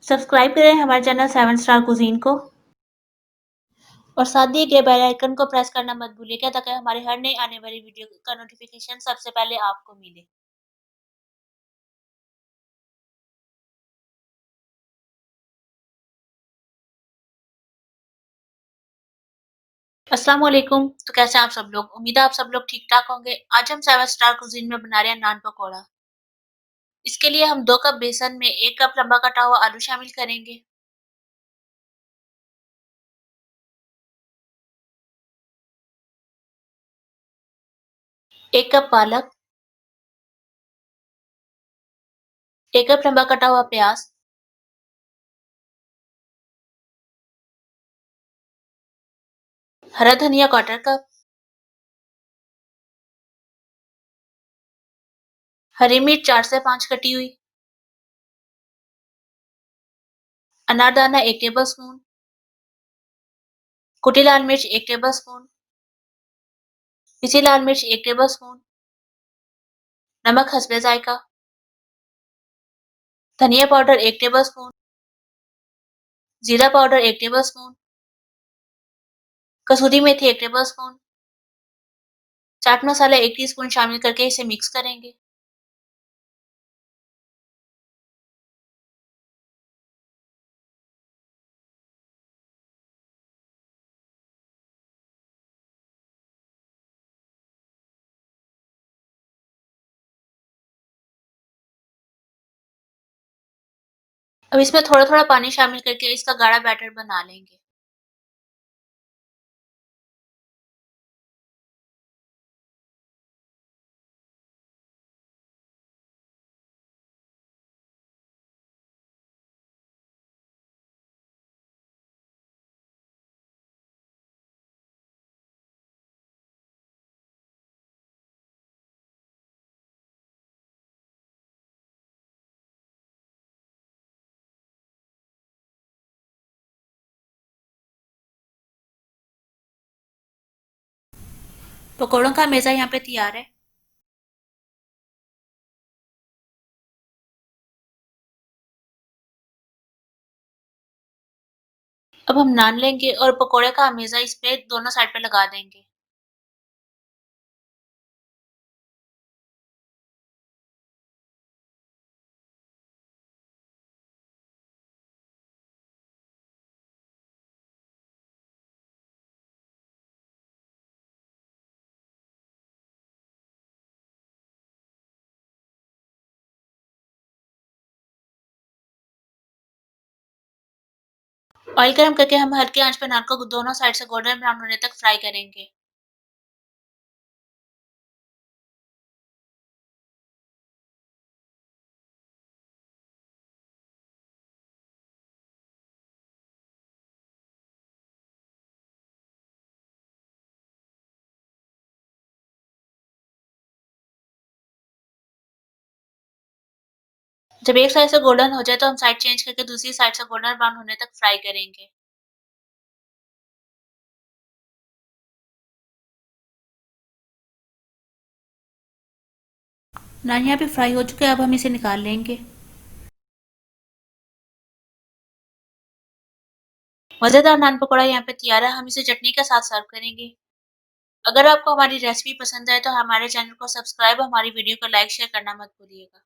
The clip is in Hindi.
सब्सक्राइब करें हमारे चैनल 7 स्टार कुज़ीन को और साथ दिए गए बेल आइकन को प्रेस करना मत भूलिएगा ताकि हमारी हर नई आने वाली वीडियो का नोटिफिकेशन सबसे पहले आपको मिले। अस्सलाम वालेकुम। तो कैसे हैं आप सब लोग? उम्मीद है आप सब लोग ठीक-ठाक होंगे। आज हम 7 स्टार कुज़ीन में बना रहे हैं नान पकौड़ा। इसके लिए हम 2 कप बेसन में 1 कप लंबा कटा हुआ आलू शामिल करेंगे, 1 कप पालक, 1 कप लंबा कटा हुआ प्याज, हरा धनिया 1/4 कप, हरी मिर्च 4 से 5 कटी हुई, अनारदाना 1 टेबलस्पून, कुटी लाल मिर्च 1 टेबलस्पून, पिसी लाल मिर्च 1 टेबलस्पून, नमक हस्बे जायका, धनिया पाउडर 1 टेबलस्पून, जीरा पाउडर 1 टेबलस्पून, कसूरी मेथी 1 टेबलस्पून, चाट मसाला 1 टीस्पून शामिल करके इसे मिक्स करेंगे। अब इसमें थोड़ा-थोड़ा पानी शामिल करके इसका गाढ़ा बैटर बना लेंगे। पकौड़ों का मेज़ा यहाँ पे तैयार है। अब हम नान लेंगे और पकौड़े का मेज़ा इस पे दोनों साइड पे लगा देंगे। ऑयल गरम करके हम हल्की आंच पे नान को दोनों साइड से गोल्डन ब्राउन होने तक फ्राई करेंगे। जब एक साइड से गोल्डन हो जाए तो हम साइड चेंज करके दूसरी साइड से गोल्डन ब्राउन होने तक फ्राई करेंगे। नान यहाँ पे फ्राई हो चुके हैं, अब हम इसे निकाल लेंगे। मज़ेदार नान पकौड़ा यहाँ पे तैयार है, हम इसे चटनी के साथ सर्व करेंगे। अगर आपको हमारी रेसिपी पसंद आए तो हमारे चैनल को सब्सक्राइब और हमारी वीडियो को लाइक शेयर करना मत भूलिएगा।